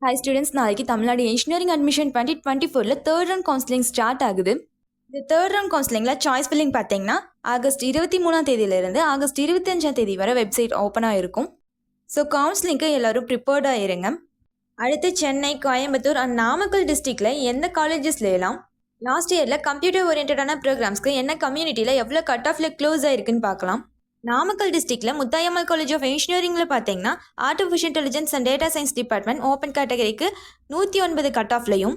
Hi students, நாளைக்கு Tamil Nadu engineering admission 2024 third round counselling start ஆகுது. இந்த தேர்ட் ரவுண்ட் கவுன்சிலிங்கில் சாய்ஸ் ஃபில்லிங் பார்த்தீங்கன்னா ஆகஸ்ட் 23ஆம் தேதியிலிருந்து ஆகஸ்ட் 25ஆம் தேதி வரை வெப்சைட் ஓப்பனாக இருக்கும். ஸோ கவுன்சிலிங்க்கு எல்லோரும் ப்ரிப்பேர்டாக இருங்க. அடுத்து சென்னை, கோயம்புத்தூர் அண்ட் நாமக்கல் டிஸ்ட்ரிக்டில் எந்த காலேஜஸ்ல எல்லாம் லாஸ்ட் இயரில் கம்ப்யூட்டர் ஓரியன்டான ப்ரோக்ராம்ஸ்க்கு என்ன கம்யூனிட்டியில் எவ்வளோ கட் ஆஃப்ல க்ளோஸ் ஆயிருக்குன்னு பார்க்கலாம். நாமக்கல் டிஸ்ட்ரிக்டில் முத்தாயம்மாள் காலேஜ் ஆஃப் இன்ஜினியரிங்கில் பார்த்தீங்கன்னா artificial intelligence and data science department open கேட்டகரிக்கு 109 கட் ஆஃப்லையும்,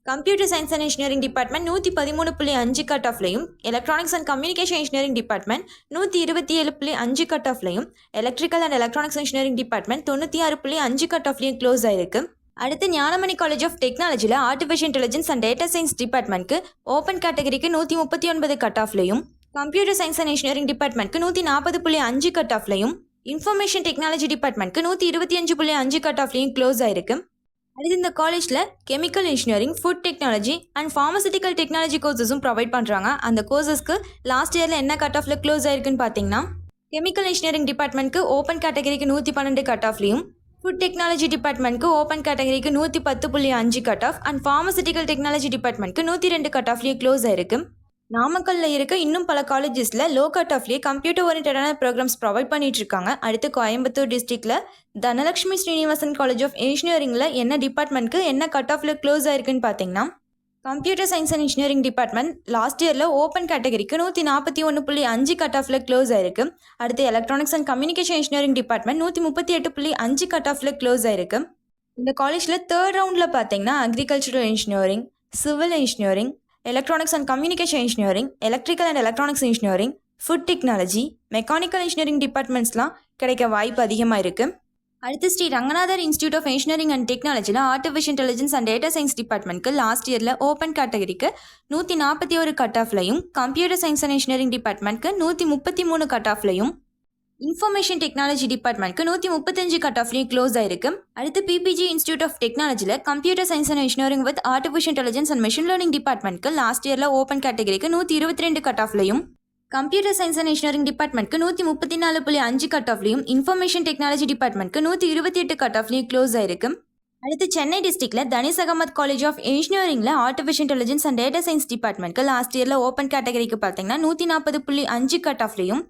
computer science and engineering department 113.5 cut ஆஃப்லையும், electronics and communication engineering department 127.5 cut ஆஃப்லையும், electrical and electronics engineering department 96.5 cut ஆஃப்லையும் க்ளோஸ் ஆயிருக்கு. அடுத்து ஞானமணி காலேஜ் ஆஃப் டெக்னாலஜியில் artificial intelligence and data science டிபார்ட்மெண்ட்க்கு open கேட்டகரிக்கு 139 கட் ஆஃப்லையும், கம்ப்யூட்டர் சயின்ஸ் அண்ட் இன்ஜினியரிங் டிபார்ட்மெண்ட்க்கு 140.5 கட் ஆஃப்லையும், இன்ஃபர்மேஷன் டெக்னாலஜி டிபார்ட்மெண்ட்க்கு 125.5 கட் ஆஃப்லையும் க்ளோஸ் ஆயிருக்கு. அடுத்து இந்த காலேஜில் chemical engineering, food technology and pharmaceutical technology கோர்சஸும் ப்ரொவைட் பண்ணுறாங்க. அந்த கோர்சஸ்க்கு லாஸ்ட் இயரில் என்ன கட் ஆஃப்ல க்ளோஸ் ஆயிருக்குன்னு பார்த்தீங்கன்னா கெமிக்கல் இன்ஜினியரிங் டிபார்ட்மெண்ட்க்கு ஓப்பன் கேட்டகரிக்கு 112 கட் ஆஃப்லையும், ஃபுட் டெக்னாலஜி டிபார்ட்மெண்ட்க்கு ஓப்பன் கேட்டகரிக்கு 110.5 cut off and pharmaceutical technology டிபார்ட்மெண்ட்க்கு 102 கட் ஆஃப்லையும் க்ளோஸ் ஆயிருக்கு. நாமக்கல்ல இருக்க இன்னும் பல காலேஜஸில் லோ கட் ஆஃப்லேயே கம்ப்யூட்டர் ஓரியன்டான ப்ரோக்ராம்ஸ் ப்ரொவைட் பண்ணிட்டு இருக்காங்க. அடுத்து கோயம்புத்தூர் டிஸ்ட்ரிக்டில் தனலட்சுமி ஸ்ரீனிவாசன் காலேஜ் ஆஃப் இன்ஜினியரிங்கில் என்ன டிபார்ட்மெண்ட்க்கு என்ன கட் ஆஃப்ல க்ளோஸ் ஆயிருக்குன்னு பார்த்தீங்கன்னா computer science and engineering department last இயரில் ஓப்பன் கேட்டகரிக்கு 141.5 கட் ஆஃப்ல க்ளோஸ் ஆயிருக்கு. அடுத்து electronics and communication engineering department 138.5 cut ஆஃப்ல க்ளோஸ் ஆயிருக்கு. இந்த காலேஜில் தேர்ட் ரவுண்டில் பார்த்தீங்கன்னா agricultural engineering, civil engineering, electronics and communication engineering, electrical and electronics engineering, food technology, mechanical engineering டிபார்ட்மெண்ட்ஸ்லாம் கிடைக்க வாய்ப்பு அதிகமாக இருக்குது. அடுத்து Sri Ranganathar institute of engineering and டெக்னாலஜியில் artificial intelligence and data science டிபார்ட்மெண்ட்க்கு லாஸ்ட் இயரில் ஓப்பன் கேட்டகரிக்கு 141 கட் ஆஃப்லையும், கம்ப்யூட்டர் சயின்ஸ் அண்ட் இன்ஜினியரிங் டிபார்ட்மெண்ட்க்கு 133 கட் ஆஃப்லையும், இன்ஃபர்மேஷன் டெக்னாலஜி டிபார்ட்மெண்ட்க்கு 135 கட் ஆஃப்லையும் க்ளோஸ் ஆயிருக்கு. அடுத்து பிபிஜி இன்ஸ்டியூட் ஆஃப் டெக்னாலஜியில் computer science and engineering with artificial intelligence and machine learning டிபார்ட்மெண்ட்க்கு லாஸ்ட் இயரில் ஓப்பன் கேட்டகரிக்கு 122 கட் ஆஃப்லையும், கம்ப்யூட்டர் சயின்ஸ் அண்ட் இன்ஜினியரிங் டிபார்ட்மெண்ட்க்கு 134.5 கட் ஆஃப்லையும், இன்ஃபர்மேஷன் டெக்னாலஜி டிபார்ட்மெண்ட்க்கு 128 கட் ஆஃப்லையும் க்ளோஸ் ஆயிருக்கு. அடுத்து சென்னை டிஸ்ட்ரிக்டில் தனிஸ் அகமத் காலேஜ் ஆஃப் இன்ஜினியரிங்கில் artificial intelligence and data science டிபார்ட்மெண்ட்க்கு லாஸ்ட் இயரில் ஓப்பன் கேட்டகரிக்கு பார்த்தீங்கன்னா 140.5 கட் ஆஃப்லையும்,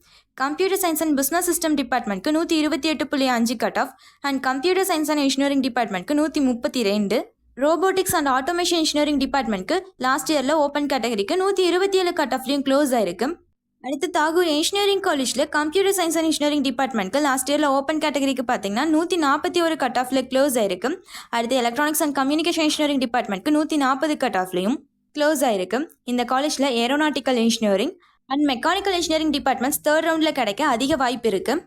computer science and business system டிபார்ட்மெண்ட்க்கு 128.5 cut off and computer science and engineering டிபார்ட்மெண்ட்க்கு 132, ரோபோட்டிக்ஸ் அண்ட் ஆட்டோமேஷன் இன்ஜினியரிங் டிபார்ட்மெண்ட்க்கு லாஸ்ட் இயரில் ஓப்பன் கேட்டகரிக்கு 127 கட் ஆஃப்லையும் க்ளோஸ் ஆயிருக்கு. அடுத்து தாகூர் இன்ஜினியரிங் காலேஜில் கம்ப்யூட்டர் சயின்ஸ் அண்ட் இன்ஜினியரிங் டிபார்ட்மெண்ட்க்கு லாஸ்ட் இயரில் ஓப்பன் கேட்டகரிக்கு பார்த்தீங்கன்னா 141 கட் ஆஃப்ல க்ளோஸ் ஆயிருக்கு. அடுத்து எலக்ட்ரானிக்ஸ் அண்ட் கம்யூனிகேஷன் இன்ஜினியரிங் டிபார்ட்மெண்ட்க்கு 140 கட் ஆஃப்லையும் க்ளோஸ் ஆயிருக்கு. இந்த காலேஜில் aeronautical engineering and mechanical engineering departments third ரவுண்டில் கிடைக்க அதிக வாய்ப்பு இருக்குது.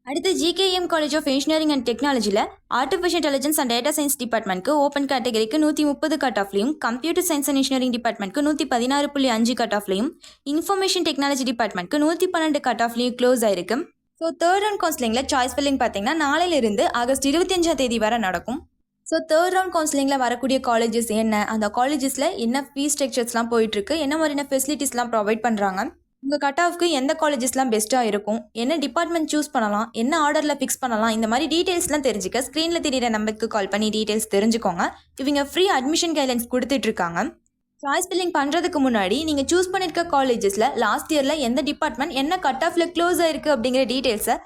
அடுத்து GKM college of engineering and டெக்னாலஜியில் artificial intelligence and data science டிபார்ட்மெண்ட்க்கு ஓப்பன் கேட்டகரிக்கு 130 கட் ஆஃப்லையும், கம்ப்யூட்டர் சயின்ஸ் அண்ட் இன்ஜினியரிங் டிபார்ட்மெண்ட்க்கு 116.5 கட் ஆஃப்லையும், இன்ஃபர்மேஷன் டெக்னாலஜி டிபார்ட்மெண்ட்க்கு 112 கட் ஆஃப்லையும் க்ளோஸ் ஆயிருக்கு. ஸோ தேர்ட் ரவுண்ட் கவுன்சிலிங்கில் சாய்ஸ் ஃபில்லிங் பார்த்தீங்கன்னா நாளையிலிருந்து ஆகஸ்ட் 25ஆம் தேதி வரை நடக்கும். ஸோ தேர்ட் ரவுண்ட் கவுன்சிலிங்கில் வரக்கூடிய காலேஜஸ் என்ன, அந்த காலேஜஸில் என்ன ஃபீஸ் ஸ்ட்ரக்சர்ஸ்லாம் போயிட்டுருக்கு, என்ன மாதிரியான ஃபெசிலிட்டிஸ்லாம் ப்ரொவைட் பண்ணுறாங்க, உங்கள் கட் ஆஃப்க்கு எந்த காலேஜஸ்லாம் பெஸ்ட்டாக இருக்கும், என்ன டிபார்ட்மெண்ட் சூஸ் பண்ணலாம், என்ன ஆர்டரில் ஃபிக்ஸ் பண்ணலாம், இந்த மாதிரி டீட்டெயில்ஸ்லாம் தெரிஞ்சுக்க ஸ்க்ரீனில் தெரியிற நம்பருக்கு கால் பண்ணி டீட்டெயில்ஸ் தெரிஞ்சுக்கோங்க. இவங்க ஃப்ரீ அட்மிஷன் கைட்லைன்ஸ் கொடுத்துட்ருக்காங்க. சாய்ஸ் ஃபில்லிங் பண்ணுறதுக்கு முன்னாடி நீங்கள் சூஸ் பண்ணியிருக்க காலேஜஸில் லாஸ்ட் இயரில் எந்த டிபார்ட்மெண்ட் என்ன கட் ஆஃபில் க்ளோஸ் ஆயிருக்கு அப்படிங்கிற டீட்டெயில்ஸை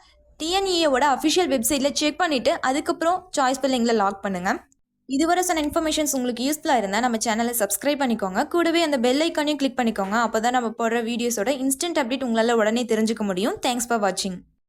டிஎன்இஏவோட அஃபிஷியல் வெப்சைட்டில் செக் பண்ணிவிட்டு அதுக்கப்புறம் சாய்ஸ் ஃபில்லிங்கில் லாக் பண்ணுங்கள். இதுவரை சொன்ன இன்ஃபர்மேஷன்ஸ் உங்களுக்கு யூஸ்ஃபுல்லாக இருந்தால் நம்ம சேனலை சப்ஸ்கிரைப் பண்ணிக்கோங்க. கூடவே அந்த பெல் ஐக்கானையும் கிளிக் பண்ணிக்கோங்க. அப்போ தான் நம்ம போடுற வீடியோஸோட இன்ஸ்டன்ட் அப்டேட் உங்களால் உடனே தெரிஞ்சுக்க முடியும். தேங்க்ஸ் ஃபார் வாட்சிங்.